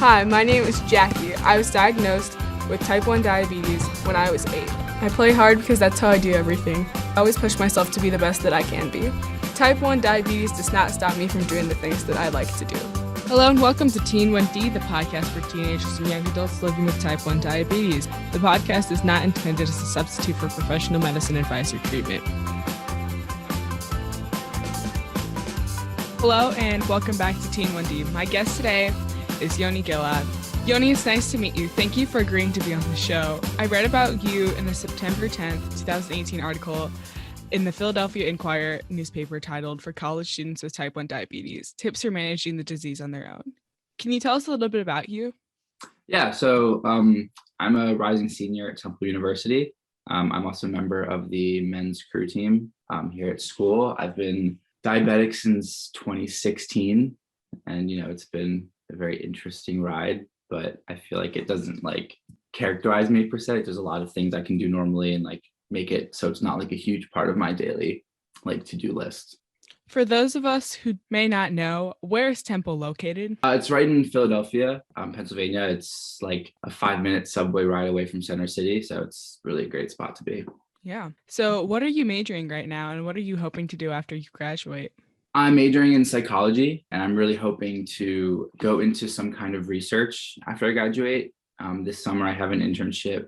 Hi, my name is Jackie. I was diagnosed with type 1 diabetes when I was 8. I play hard because that's how I do everything. I always push myself to be the best that I can be. Type 1 diabetes does not stop me from doing the things that I like to do. Hello and welcome to Teen 1D, the podcast for teenagers and young adults living with type 1 diabetes. The podcast is not intended as a substitute for professional medicine advice or treatment. Hello and welcome back to Teen 1D. My guest today is Yoni Gilad. Yoni, it's nice to meet you. Thank you for agreeing to be on the show. I read about you in the September 10th, 2018 article in the Philadelphia Inquirer newspaper titled "For College Students with Type 1 Diabetes, Tips for Managing the Disease on Their Own." Can you tell us a little bit about you? Yeah, so I'm a rising senior at Temple University. I'm also a member of the men's crew team here at school. I've been diabetic since 2016, and it's been a very interesting ride, but I feel like it doesn't characterize me per se. There's a lot of things I can do normally and make it so it's not a huge part of my daily to-do list. For those of us who may not know, where is Temple located? It's right in Philadelphia, Pennsylvania. It's a 5-minute subway ride away from Center City, so it's really a great spot to be. Yeah. So what are you majoring right now, and what are you hoping to do after you graduate? I'm majoring in psychology, and I'm really hoping to go into some kind of research after I graduate. This summer, I have an internship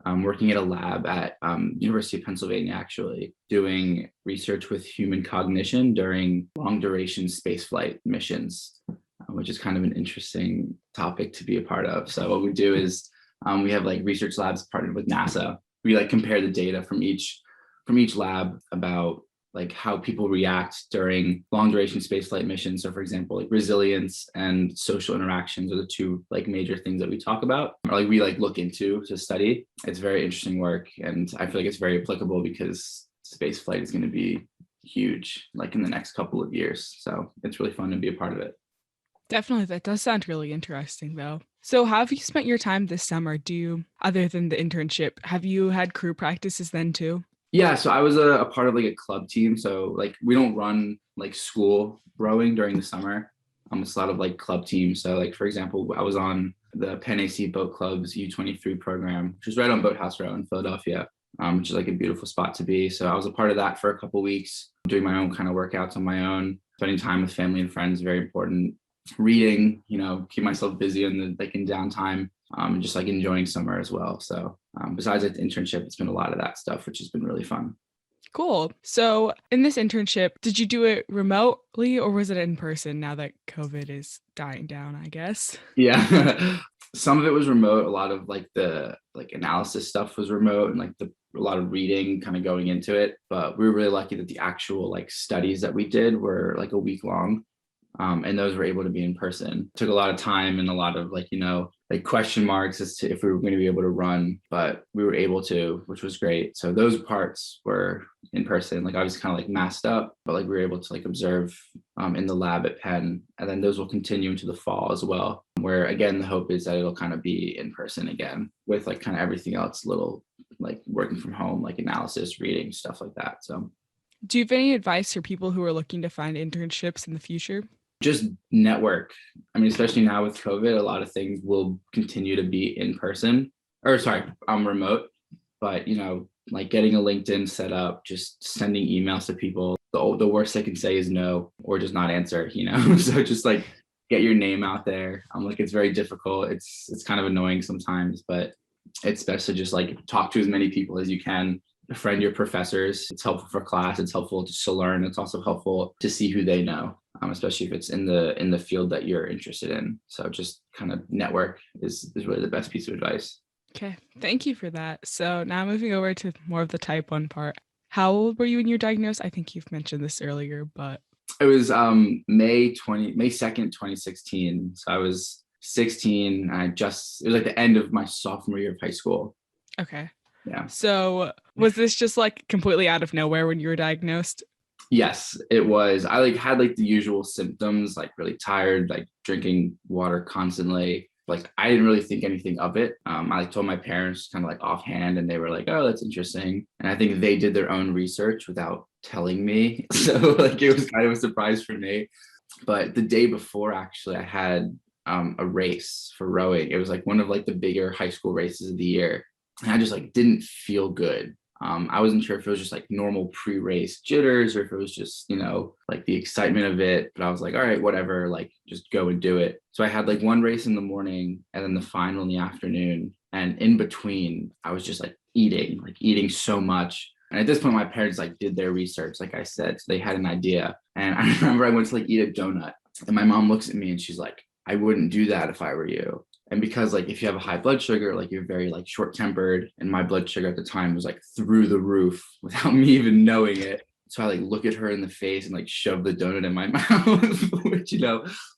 working at a lab at University of Pennsylvania, actually, doing research with human cognition during long-duration spaceflight missions, which is kind of an interesting topic to be a part of. So what we do is we have research labs partnered with NASA. We compare the data from each lab about how people react during long duration spaceflight missions. So for example, resilience and social interactions are the two major things that we talk about, or we look into to study. It's very interesting work, and I feel it's very applicable because spaceflight is going to be huge in the next couple of years. So it's really fun to be a part of it. Definitely. That does sound really interesting, though. So how have you spent your time this summer? Other than the internship, have you had crew practices then too? Yeah, so I was a part of a club team. So we don't run school rowing during the summer. It's a lot of club teams. So for example, I was on the Penn AC Boat Club's U23 program, which is right on Boathouse Row in Philadelphia, which is a beautiful spot to be. So I was a part of that for a couple of weeks, doing my own kind of workouts on my own, spending time with family and friends, very important. Reading, keep myself busy in downtime, and just enjoying summer as well. So besides the internship, it's been a lot of that stuff, which has been really fun. Cool. So in this internship, did you do it remotely or was it in person now that COVID is dying down, I guess? Yeah, some of it was remote. A lot of the analysis stuff was remote, and a lot of reading kind of going into it. But we were really lucky that the actual studies that we did were a week long. And those were able to be in person. Took a lot of time and a lot of question marks as to if we were going to be able to run, but we were able to, which was great. So those parts were in person. I was kind of masked up, but we were able to observe in the lab at Penn, and then those will continue into the fall as well. Where again, the hope is that it'll kind of be in person again with kind of everything else, little working from home, analysis, reading, stuff like that. So, do you have any advice for people who are looking to find internships in the future? Just network. I mean, especially now with COVID, a lot of things will continue to be in person, remote, but getting a LinkedIn set up, just sending emails to people. The worst they can say is no, or just not answer, so just get your name out there. It's very difficult. It's kind of annoying sometimes, but it's best to just talk to as many people as you can. Befriend your professors. It's helpful for class. It's helpful just to learn. It's also helpful to see who they know, especially if it's in the field that you're interested in. So just kind of network is really the best piece of advice. Okay, thank you for that. So now moving over to more of the type 1 part. How old were you when you were diagnosed? I think you've mentioned this earlier, but it was May 2nd, 2016. So I was 16. And it was the end of my sophomore year of high school. Okay. Yeah. So was this just completely out of nowhere when you were diagnosed? Yes, it was. I had the usual symptoms, really tired, drinking water constantly. I didn't really think anything of it. I told my parents kind of offhand, and they were oh, that's interesting. And I think they did their own research without telling me. So it was kind of a surprise for me. But the day before, actually, I had a race for rowing. It was like one of like the bigger high school races of the year. And I just like didn't feel good. I wasn't sure if it was just like normal pre-race jitters or if it was just, like the excitement of it. But I was like, all right, whatever, like just go and do it. So I had like one race in the morning and then the final in the afternoon. And in between, I was just like eating so much. And at this point, my parents like did their research, like I said, so they had an idea. And I remember I went to like eat a donut and my mom looks at me and she's like, I wouldn't do that if I were you. And because like if you have a high blood sugar, like you're very like short tempered, and my blood sugar at the time was like through the roof without me even knowing it. So I like look at her in the face and like shove the donut in my mouth, which,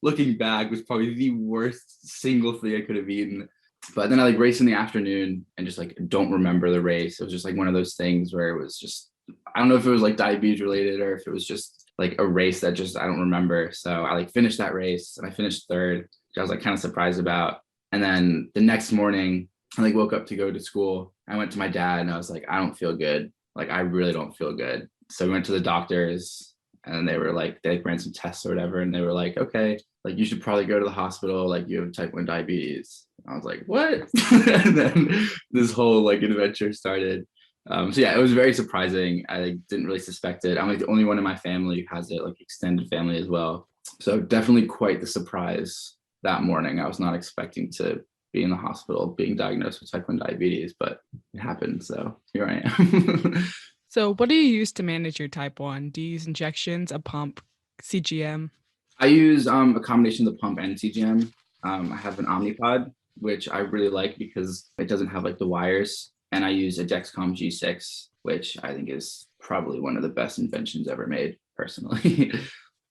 looking back was probably the worst single thing I could have eaten. But then I like raced in the afternoon and just like don't remember the race. It was just like one of those things where it was just, I don't know if it was like diabetes related or if it was just like a race that just I don't remember. So I like finished that race and I finished third, which I was like kind of surprised about. And then the next morning, I like woke up to go to school. I went to my dad and I was like, I don't feel good. Like, I really don't feel good. So we went to the doctors and they were like, they ran some tests or whatever. And they were like, okay, like you should probably go to the hospital. Like you have type 1 diabetes. I was like, what? And then this whole like adventure started. So yeah, it was very surprising. I like, didn't really suspect it. I'm like the only one in my family who has it, like extended family as well. So definitely quite the surprise that morning. I was not expecting to be in the hospital being diagnosed with type 1 diabetes, but it happened. So here I am. So what do you use to manage your type 1? Do you use injections, a pump, CGM? I use a combination of the pump and CGM. I have an Omnipod, which I really like because it doesn't have like the wires. And I use a Dexcom G6, which I think is probably one of the best inventions ever made, personally.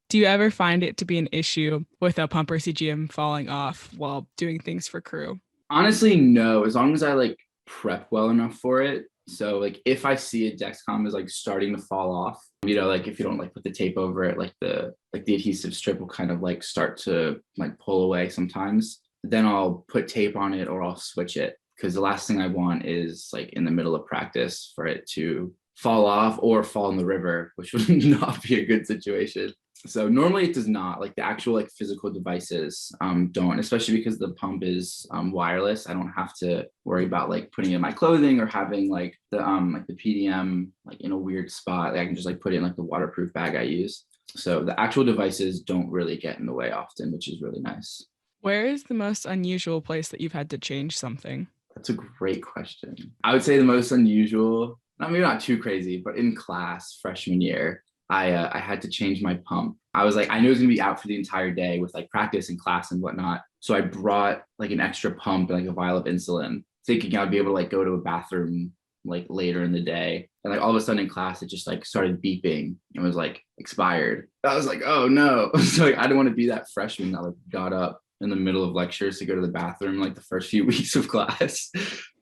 Do you ever find it to be an issue with a pump or CGM falling off while doing things for crew? Honestly, no, as long as I like prep well enough for it. So like if I see a Dexcom is like starting to fall off, like if you don't like put the tape over it, like the adhesive strip will kind of like start to like pull away sometimes, then I'll put tape on it or I'll switch it. Because the last thing I want is like in the middle of practice for it to fall off or fall in the river, which would not be a good situation. So normally it does not, like the actual like physical devices don't, especially because the pump is wireless. I don't have to worry about like putting it in my clothing or having like the PDM like in a weird spot. Like, I can just like put it in like the waterproof bag I use. So the actual devices don't really get in the way often, which is really nice. Where is the most unusual place that you've had to change something? That's a great question. I would say the most unusual, maybe not too crazy, but in class freshman year, I had to change my pump. I was like, I knew I was gonna be out for the entire day with like practice and class and whatnot. So I brought like an extra pump and like a vial of insulin, thinking I'd be able to like go to a bathroom like later in the day. And like all of a sudden in class, it just like started beeping and was like expired. I was like, oh no. So like, I didn't want to be that freshman that like got up in the middle of lectures to go to the bathroom like the first few weeks of class.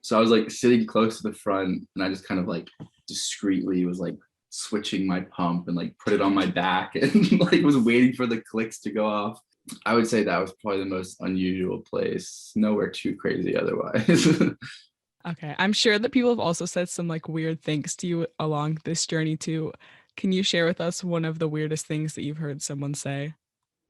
So I was like sitting close to the front and I just kind of like discreetly was like switching my pump and like put it on my back and like was waiting for the clicks to go off. I would say that was probably the most unusual place. Nowhere too crazy otherwise. Okay, I'm sure that people have also said some like weird things to you along this journey too. Can you share with us one of the weirdest things that you've heard someone say?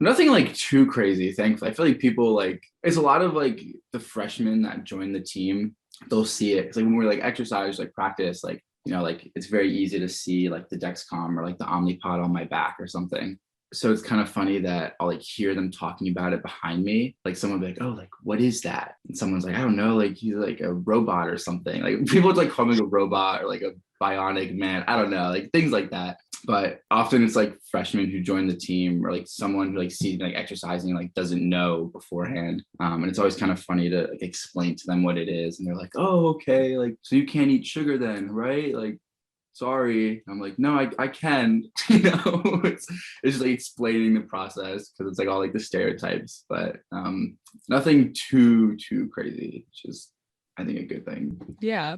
Nothing like too crazy, thankfully. I feel like people like, it's a lot of like the freshmen that join the team, they'll see it. It's like when we're like exercise, like practice, like, like it's very easy to see like the Dexcom or like the Omnipod on my back or something. So it's kind of funny that I'll like hear them talking about it behind me. Like someone will be like, oh, like, what is that? And someone's like, I don't know, like he's like a robot or something. Like people would like call me a robot or like a bionic man. I don't know, like things like that. But often it's like freshmen who join the team or like someone who like sees me like exercising, like doesn't know beforehand. And it's always kind of funny to like explain to them what it is. And they're like, oh, okay. Like, so you can't eat sugar then, right? Like, sorry. I'm like, no, I can, it's just like explaining the process because it's like all like the stereotypes, but nothing too crazy. It's just, I think, a good thing. Yeah.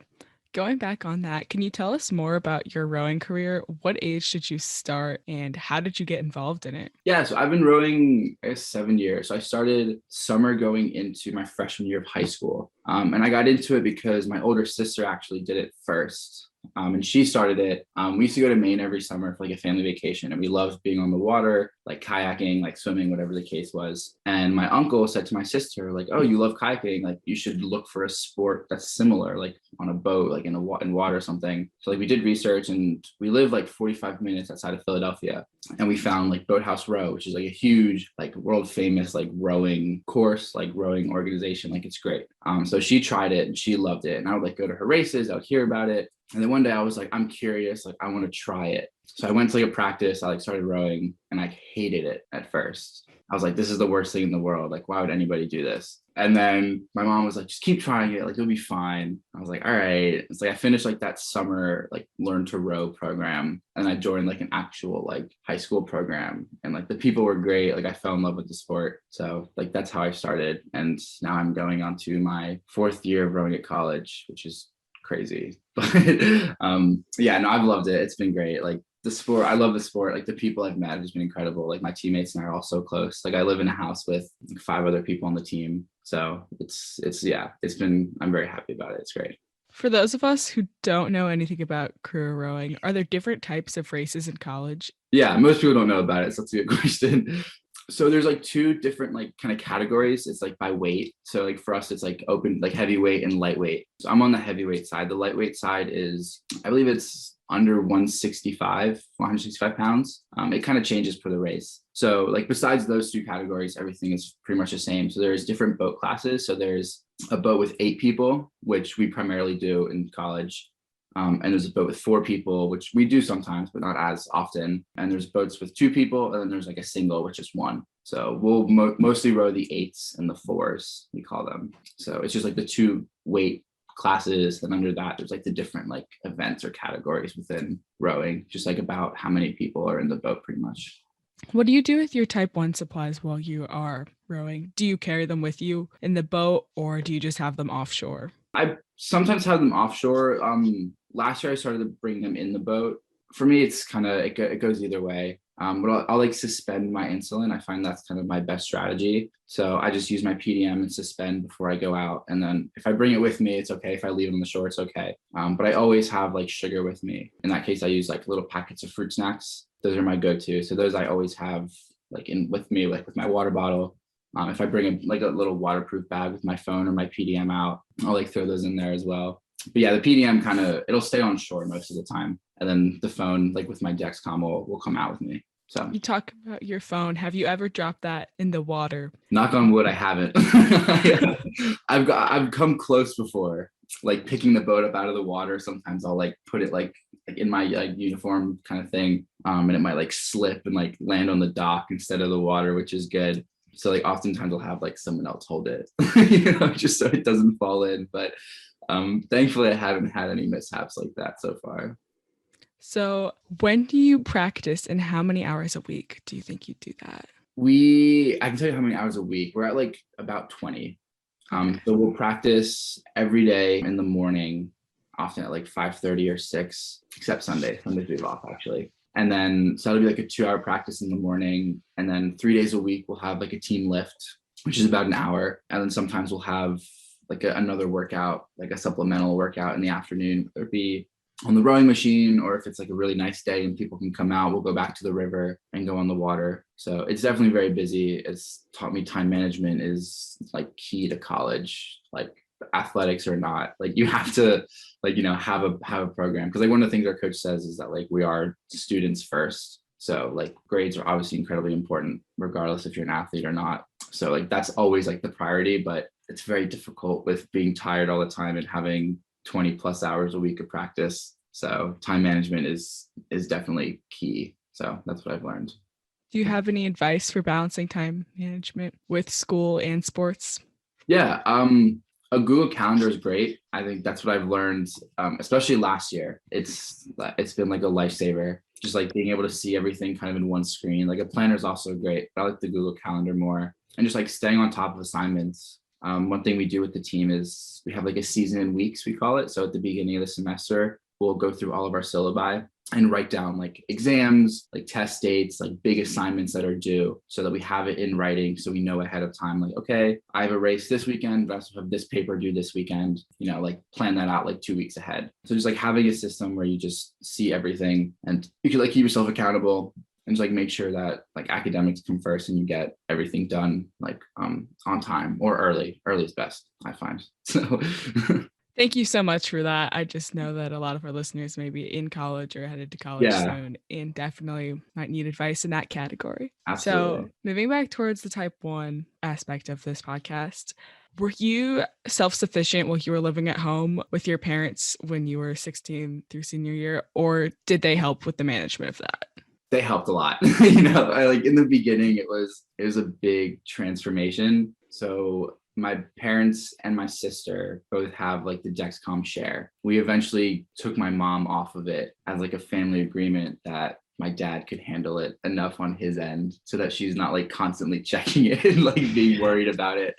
Going back on that, can you tell us more about your rowing career? What age did you start and how did you get involved in it? Yeah, so I've been rowing, I guess, 7 years. So I started summer going into my freshman year of high school. And I got into it because my older sister actually did it first. And she started it. We used to go to Maine every summer for like a family vacation, and we loved being on the water, like kayaking, like swimming, whatever the case was. And my uncle said to my sister, like, "Oh, you love kayaking? Like, you should look for a sport that's similar, like on a boat, like in water or something." So like we did research, and we live like 45 minutes outside of Philadelphia, and we found like Boathouse Row, which is like a huge, like world famous, like rowing course, like rowing organization. Like it's great. So she tried it and she loved it, and I would like go to her races. I would hear about it. And then one day I was like, I'm curious, like I want to try it. So I went to like a practice, I like started rowing, and I hated it at first. I was like, this is the worst thing in the world. Like, why would anybody do this? And then my mom was like, just keep trying it. Like, you'll be fine. I was like, all right. It's like I finished like that summer, like learn to row program. And I joined like an actual like high school program. And like the people were great. Like I fell in love with the sport. So like that's how I started. And now I'm going on to my 4th year of rowing at college, which is crazy. But yeah, no, I've loved it. It's been great. Like the sport, I love the sport. Like the people I've met has been incredible. Like my teammates and I are all so close. Like I live in a house with like 5 other people on the team. So I'm very happy about it. It's great. For those of us who don't know anything about career rowing, are there different types of races in college? Yeah, most people don't know about it. So that's a good question. So there's like 2 different like kind of categories. It's like by weight. So like for us, it's like open, like heavyweight and lightweight. So I'm on the heavyweight side. The lightweight side is, I believe it's under 165 pounds. It kind of changes for the race. So like besides those 2 categories, everything is pretty much the same. So there's different boat classes. So there's a boat with 8 people, which we primarily do in college. And there's a boat with 4 people, which we do sometimes, but not as often. And there's boats with 2 people, and then there's like a single, which is 1. So we'll mostly row the 8s and the 4s, we call them. So it's just like the 2 weight classes. And under that, there's like the different like events or categories within rowing, just like about how many people are in the boat pretty much. What do you do with your type 1 supplies while you are rowing? Do you carry them with you in the boat, or do you just have them offshore? I sometimes have them offshore. Last year I started to bring them in the boat. For me, it's kind of, it goes either way. But I'll like suspend my insulin. I find that's kind of my best strategy. So I just use my PDM and suspend before I go out. And then if I bring it with me, it's okay. If I leave it on the shore, it's okay. But I always have like sugar with me. In that case, I use like little packets of fruit snacks. Those are my go-to. So those I always have like in with me, like with my water bottle. If I bring like a little waterproof bag with my phone or my PDM out, I'll like throw those in there as well. But yeah, the PDM kind of, it'll stay on shore most of the time. And then the phone, like with my Dexcom, will come out with me. So you talk about your phone. Have you ever dropped that in the water? Knock on wood, I haven't. I've come close before, like picking the boat up out of the water. Sometimes I'll like put it like in my uniform kind of thing, and it might like slip and like land on the dock instead of the water, which is good. So like oftentimes I'll have like someone else hold it, just so it doesn't fall in. But thankfully I haven't had any mishaps like that so far. So when do you practice, and how many hours a week do you think you do that? I can tell you how many hours a week. We're at like about 20. So we'll practice every day in the morning, often at like 5:30 or 6, except Sunday. Sundays we have off actually. And then, so that'll be like a 2-hour practice in the morning. And then 3 days a week, we'll have like a team lift, which is about an hour. And then sometimes we'll have like another workout, like a supplemental workout in the afternoon, whether it be on the rowing machine, or if it's like a really nice day and people can come out, we'll go back to the river and go on the water. So it's definitely very busy. It's taught me time management is like key to college, like athletics or not. Like you have to like, have a program. Because like one of the things our coach says is that like we are students first. So like grades are obviously incredibly important, regardless if you're an athlete or not. So like that's always like the priority, but it's very difficult with being tired all the time and having 20 plus hours a week of practice. So time management is definitely key. So that's what I've learned. Do you have any advice for balancing time management with school and sports? Yeah, a Google Calendar is great. I think that's what I've learned, especially last year. It's been like a lifesaver, just like being able to see everything kind of in one screen. Like a planner is also great, but I like the Google Calendar more. And just like staying on top of assignments. One thing we do with the team is we have like a season in weeks, we call it. So at the beginning of the semester, we'll go through all of our syllabi and write down like exams, like test dates, like big assignments that are due so that we have it in writing. So we know ahead of time, like, okay, I have a race this weekend, but I also have this paper due this weekend, like plan that out like 2 weeks ahead. So just like having a system where you just see everything and you can like keep yourself accountable and just like make sure that like academics come first and you get everything done like on time or early. Early is best, I find. So Thank you so much for that. I just know that a lot of our listeners may be in college or headed to college yeah, soon and definitely might need advice in that category. absolutely. So, moving back towards the type 1 aspect of this podcast, were you self-sufficient while you were living at home with your parents when you were 16 through senior year, or did they help with the management of that? They helped a lot. Like in the beginning, it was a big transformation. So my parents and my sister both have like the Dexcom share. We eventually took my mom off of it as like a family agreement that my dad could handle it enough on his end so that she's not like constantly checking it and like being worried about it.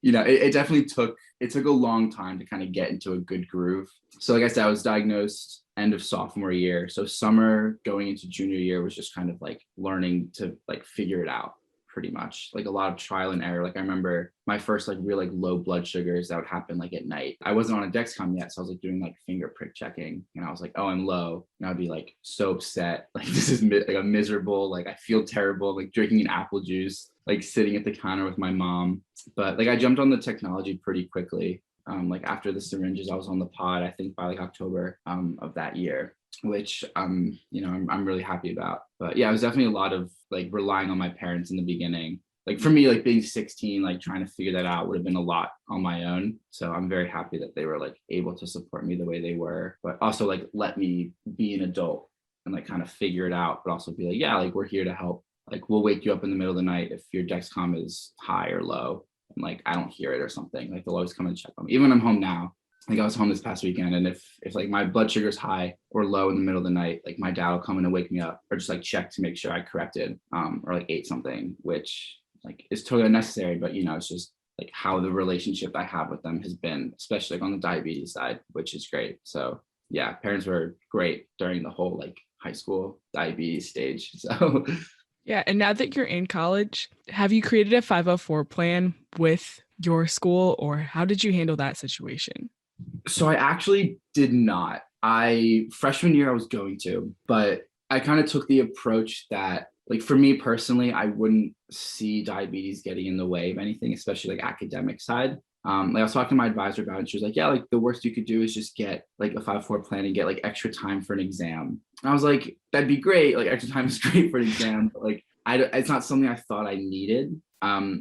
It definitely took a long time to kind of get into a good groove. So like I said, I was diagnosed end of sophomore year. So summer going into junior year was just kind of like learning to like figure it out pretty much, like a lot of trial and error. Like I remember my first like real like low blood sugars that would happen like at night. I wasn't on a Dexcom yet, so I was like doing like finger prick checking and I was like, oh, I'm low. And I'd be like so upset, like this is like a miserable, like I feel terrible, like drinking an apple juice, like sitting at the counter with my mom. But like I jumped on the technology pretty quickly. Like after the syringes, I was on the pod, I think by like October of that year, which I'm really happy about. But yeah, it was definitely a lot of like relying on my parents in the beginning. Like for me, like being 16, like trying to figure that out would have been a lot on my own. So I'm very happy that they were like able to support me the way they were, but also like let me be an adult and like kind of figure it out, but also be like, yeah, like we're here to help. Like we'll wake you up in the middle of the night if your Dexcom is high or low. And like I don't hear it or something. Like they'll always come and check on me. Even when I'm home now. Like I was home this past weekend, and if like my blood sugar's high or low in the middle of the night, like my dad will come in and wake me up or just like check to make sure I corrected or like ate something, which like is totally unnecessary. But it's just like how the relationship I have with them has been, especially like on the diabetes side, which is great. So yeah, parents were great during the whole like high school diabetes stage. So Yeah, and now that you're in college, have you created a 504 plan with your school, or how did you handle that situation? So I actually did not. Freshman year I was going to, but I kind of took the approach that like for me personally, I wouldn't see diabetes getting in the way of anything, especially like academic side. Like I was talking to my advisor about it, and she was like, yeah, like the worst you could do is just get like a 5-4 plan and get like extra time for an exam. And I was like, that'd be great. Like extra time is great for an exam, but like it's not something I thought I needed.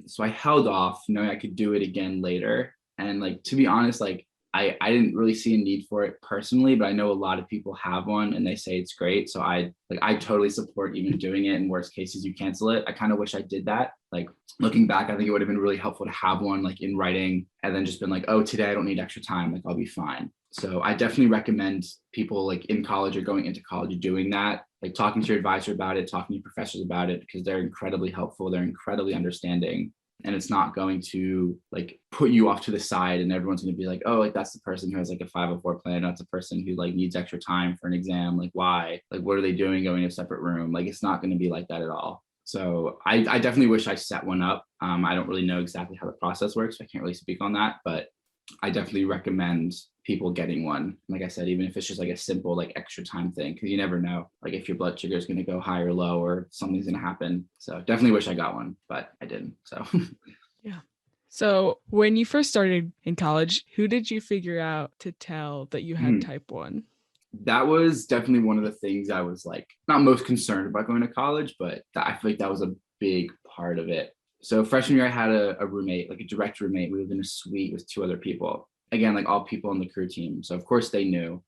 So I held off knowing I could do it again later. And like, to be honest, like I didn't really see a need for it personally, but I know a lot of people have one and they say it's great. So I totally support even doing it. In worst cases, you cancel it. I kind of wish I did that. Like looking back, I think it would have been really helpful to have one like in writing and then just been like, oh, today I don't need extra time. Like I'll be fine. So I definitely recommend people like in college or going into college doing that, like talking to your advisor about it, talking to your professors about it, because they're incredibly helpful. They're incredibly understanding. And it's not going to like put you off to the side and everyone's going to be like, oh, like that's the person who has like a 504 plan. That's a person who like needs extra time for an exam. Like why? Like what are they doing going to a separate room? Like it's not going to be like that at all. So I definitely wish I set one up. I don't really know exactly how the process works. So I can't really speak on that, but I definitely recommend people getting one. Like I said, even if it's just like a simple like extra time thing, because you never know like if your blood sugar is going to go high or low or something's going to happen. So definitely wish I got one, but I didn't. So Yeah. So when you first started in college, who did you figure out to tell that you had type 1? That was definitely one of the things I was like not most concerned about going to college, but I feel like that was a big part of it. So freshman year, I had a roommate, like a direct roommate. We lived in a suite with 2 other people. Again, like all people on the crew team. So of course they knew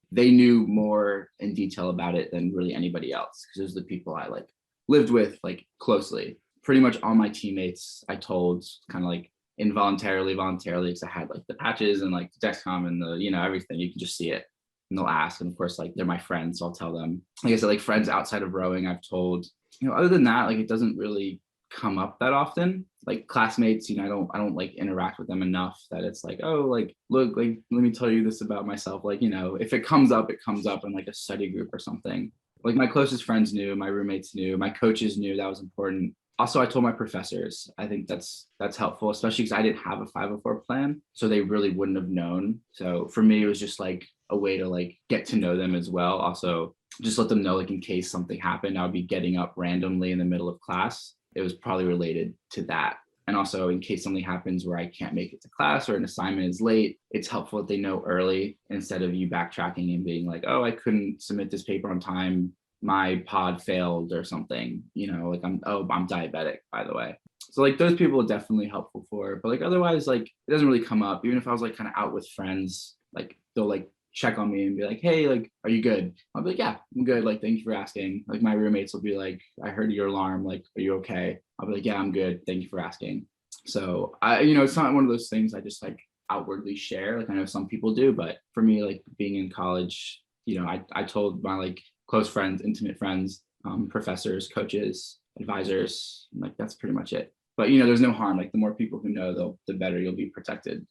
more in detail about it than really anybody else, because those are the people I like lived with like closely. Pretty much all my teammates I told kind of like voluntarily, because I had like the patches and like the Dexcom and the, everything. You can just see it and they'll ask. And of course, like they're my friends. So I'll tell them. Like I said, like friends outside of rowing, I've told, other than that, like it doesn't really come up that often. Like classmates, I don't like interact with them enough that it's like, oh, like look, like let me tell you this about myself. Like if it comes up in like a study group or something, Like my closest friends knew, my roommates knew, my coaches knew that was important. Also, I told my professors. I think that's helpful, especially because I didn't have a 504 plan, so they really wouldn't have known. So for me, it was just like a way to like get to know them as well. Also, just let them know like in case something happened, I would be getting up randomly in the middle of class. It was probably related to that. And also, in case something happens where I can't make it to class or an assignment is late, it's helpful that they know early instead of you backtracking and being like, oh, I couldn't submit this paper on time. My pod failed or something, like I'm diabetic, by the way. So like those people are definitely helpful for, but like otherwise, like it doesn't really come up. Even if I was like kind of out with friends, like they'll like check on me and be like, hey, like, are you good? I'll be like, yeah, I'm good. Like, thank you for asking. Like my roommates will be like, I heard your alarm. Like, are you okay? I'll be like, yeah, I'm good. Thank you for asking. So it's not one of those things I just like outwardly share. Like I know some people do, but for me, like being in college, I told my like close friends, intimate friends, professors, coaches, advisors, like that's pretty much it. But there's no harm. Like the more people who know, the better you'll be protected.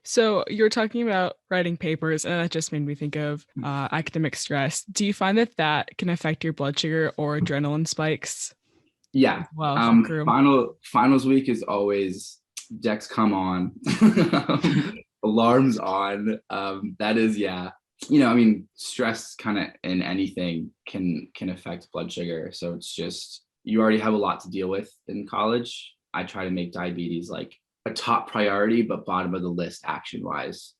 So you're talking about writing papers, and that just made me think of academic stress. Do you find that can affect your blood sugar or adrenaline spikes? Yeah. Well, Finals week is always decks come on, alarms on. That is, yeah. Stress kind of in anything can affect blood sugar. So it's just, you already have a lot to deal with in college. I try to make diabetes like a top priority, but bottom of the list action wise,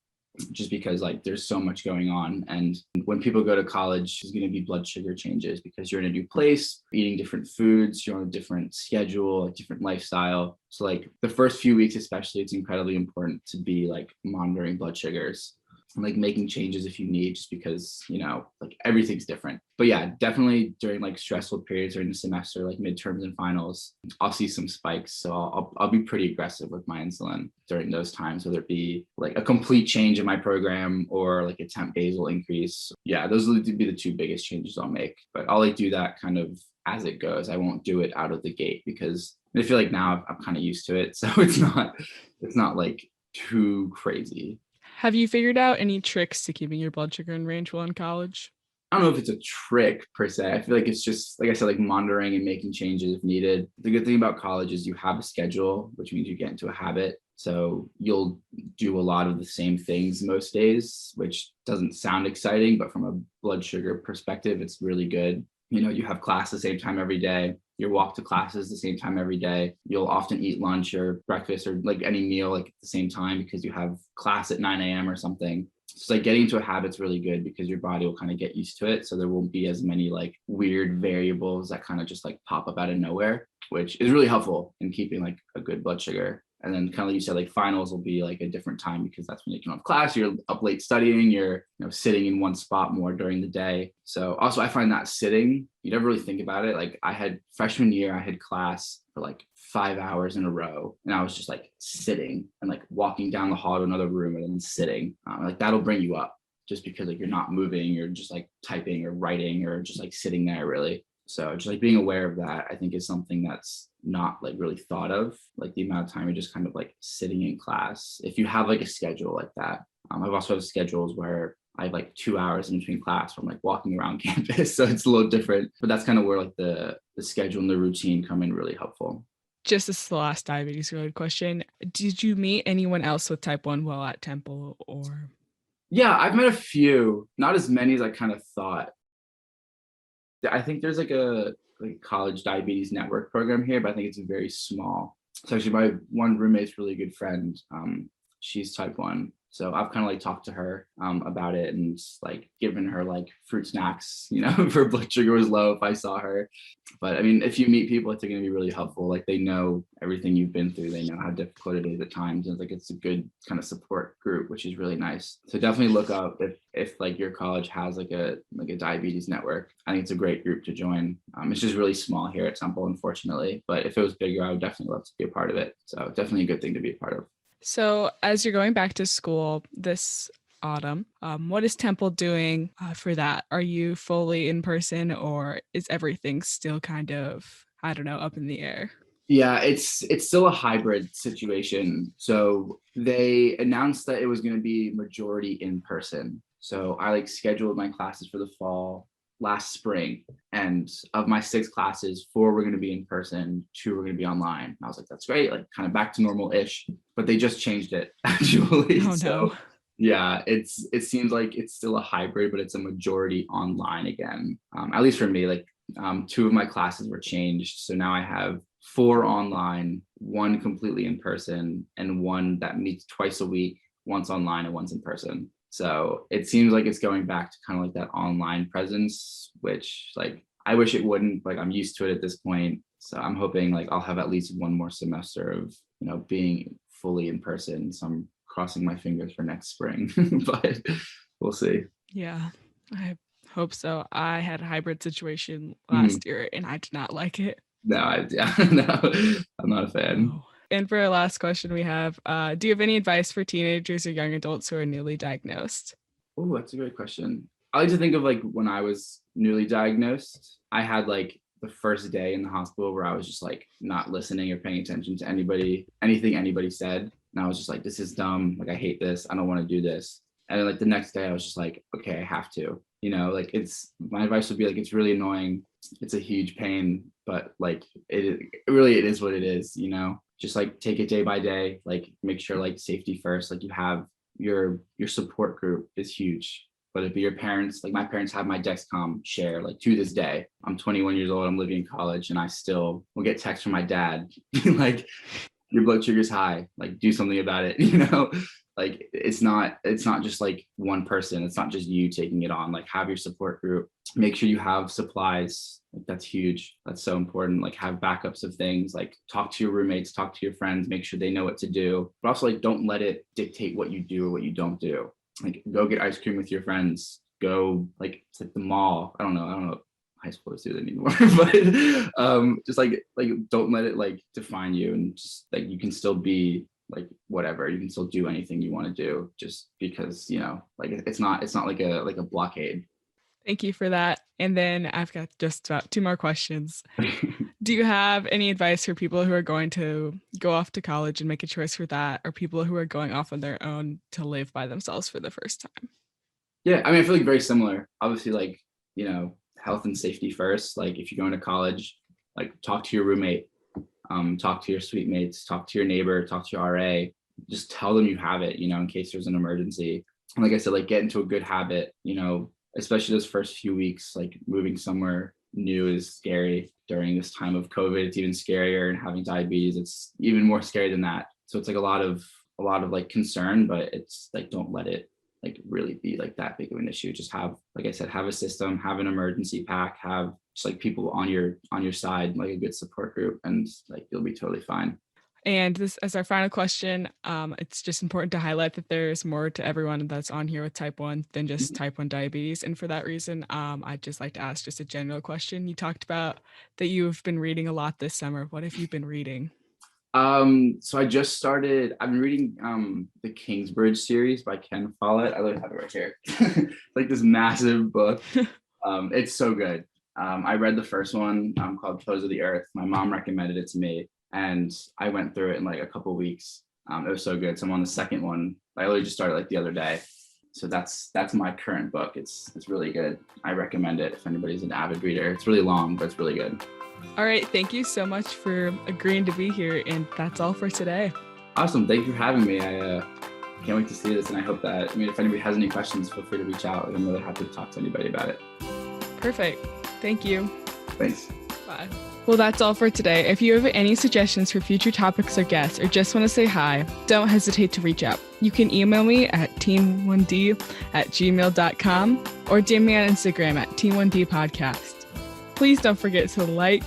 just because like there's so much going on. And when people go to college, there's going to be blood sugar changes because you're in a new place, eating different foods, you're on a different schedule, a different lifestyle. So like the first few weeks, especially, it's incredibly important to be like monitoring blood sugars and like making changes if you need, just because, like everything's different. But yeah, definitely during like stressful periods during the semester, like midterms and finals, I'll see some spikes. So I'll be pretty aggressive with my insulin during those times, whether it be like a complete change in my program or like a temp basal increase. Yeah, those will be the two biggest changes I'll make. But I'll like do that kind of as it goes. I won't do it out of the gate because I feel like now I'm kind of used to it. So it's not like too crazy. Have you figured out any tricks to keeping your blood sugar in range while in college? I don't know if it's a trick per se. I feel like it's just, like I said, like monitoring and making changes if needed. The good thing about college is you have a schedule, which means you get into a habit. So you'll do a lot of the same things most days, which doesn't sound exciting, but from a blood sugar perspective, it's really good. You have class the same time every day. You walk to classes the same time every day. You'll often eat lunch or breakfast or like any meal like at the same time because you have class at 9 a.m. or something. So like getting into a habit's really good because your body will kind of get used to it. So there won't be as many like weird variables that kind of just like pop up out of nowhere, which is really helpful in keeping like a good blood sugar. And then kind of like you said, like finals will be like a different time because that's when you can have class, you're up late studying, you're sitting in one spot more during the day. So also I find that sitting, you never really think about it. Like I had freshman year, I had class for like 5 hours in a row and I was just like sitting and like walking down the hall to another room and then sitting. Like that'll bring you up just because like you're not moving, you're just like typing or writing or just like sitting there really. So just like being aware of that, I think is something that's not like really thought of, like the amount of time you're just kind of like sitting in class. If you have like a schedule like that, I've also had schedules where I have like 2 hours in between class from like walking around campus. So it's a little different, but that's kind of where like the schedule and the routine come in really helpful. Just as the last diabetes related question, did you meet anyone else with type 1 while at Temple or? Yeah, I've met a few, not as many as I kind of thought. I think there's like a college diabetes network program here, but I think it's very small. So actually my one roommate's really good friend, she's type 1. So I've kind of like talked to her about it and like given her like fruit snacks, if her blood sugar was low if I saw her. But I mean, if you meet people, it's going to be really helpful. Like they know everything you've been through. They know how difficult it is at times. And like it's a good kind of support group, which is really nice. So definitely look up if like your college has like a diabetes network. I think it's a great group to join. It's just really small here at Temple, unfortunately. But if it was bigger, I would definitely love to be a part of it. So definitely a good thing to be a part of. So as you're going back to school this autumn, what is Temple doing for that? Are you fully in person or is everything still kind of, I don't know, up in the air? Yeah, it's still a hybrid situation. So they announced that it was going to be majority in person. So I like scheduled my classes for the fall last spring, and of my 6 classes, 4 were going to be in person, 2 were going to be online. And I was like, that's great, like kind of back to normal-ish. But they just changed it actually. Oh So no. yeah, it seems like it's still a hybrid, but it's a majority online again. At least for me, like 2 of my classes were changed. So now I have 4 online, 1 completely in person, and 1 that meets twice a week, once online and once in person. So it seems like it's going back to kind of like that online presence, which like I wish it wouldn't, like I'm used to it at this point. So I'm hoping like I'll have at least 1 more semester of, being fully in person. So I'm crossing my fingers for next spring, but we'll see. Yeah, I hope so. I had a hybrid situation last year and I did not like it. No, no, I'm not a fan. Oh. And for our last question we have, do you have any advice for teenagers or young adults who are newly diagnosed? Oh, that's a great question. I like to think of like when I was newly diagnosed, I had like the first day in the hospital where I was just like not listening or paying attention to anything anybody said. And I was just like, this is dumb. Like, I hate this. I don't want to do this. And then like the next day I was just like, okay, I have to, like my advice would be like, it's really annoying. It's a huge pain, but like it is what it is, just like take it day by day, like make sure like safety first, like you have your support group is huge. But if your parents, like my parents have my Dexcom share, like to this day, I'm 21 years old, I'm living in college, and I still will get texts from my dad, like your blood sugar's high, like do something about it, like it's not just like one person, it's not just you taking it on, like have your support group, make sure you have supplies, like that's huge, that's so important, like have backups of things, like talk to your roommates, talk to your friends, make sure they know what to do, but also like don't let it dictate what you do or what you don't do. Like go get ice cream with your friends, go like to the mall. I don't know high schoolers do that anymore, but just like don't let it like define you, and just like you can still be like whatever, you can still do anything you want to do, just because like it's not like a blockade. Thank you for that. And then I've got just about 2 more questions. Do you have any advice for people who are going to go off to college and make a choice for that, or people who are going off on their own to live by themselves for the first time? Yeah, I mean, I feel like very similar. Obviously, like, health and safety first. Like if you're going to college, like talk to your roommate, talk to your suite mates, talk to your neighbor, talk to your RA, just tell them you have it, in case there's an emergency. And like I said, like get into a good habit, especially those first few weeks, like moving somewhere new is scary during this time of COVID. It's even scarier, and having diabetes, it's even more scary than that. So it's like a lot of like concern, but it's like, don't let it like really be like that big of an issue. Just have, like I said, have a system, have an emergency pack, have just like people on your side, like a good support group, and like you'll be totally fine. And this, as our final question, it's just important to highlight that there's more to everyone that's on here with type 1 than just type 1 diabetes. And for that reason, I'd just like to ask just a general question. You talked about that you've been reading a lot this summer. What have you been reading? So I've been reading the Kingsbridge series by Ken Follett. I literally have it right here. Like this massive book. It's so good. I read the first one called Pillars of the Earth. My mom recommended it to me, and I went through it in like a couple of weeks. It was so good. So I'm on the second one. I literally just started like the other day. So that's my current book. It's really good. I recommend it if anybody's an avid reader. It's really long, but it's really good. All right. Thank you so much for agreeing to be here. And that's all for today. Awesome. Thank you for having me. I can't wait to see this. And I hope that, if anybody has any questions, feel free to reach out. I'm really happy to talk to anybody about it. Perfect. Thank you. Thanks. Bye. Well, that's all for today. If you have any suggestions for future topics or guests, or just want to say hi, don't hesitate to reach out. You can email me at teen1d@gmail.com or DM me on Instagram at teen1dpodcast. Please don't forget to like,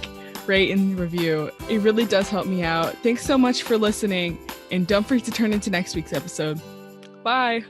rate, and review. It really does help me out. Thanks so much for listening, and don't forget to turn into next week's episode. Bye.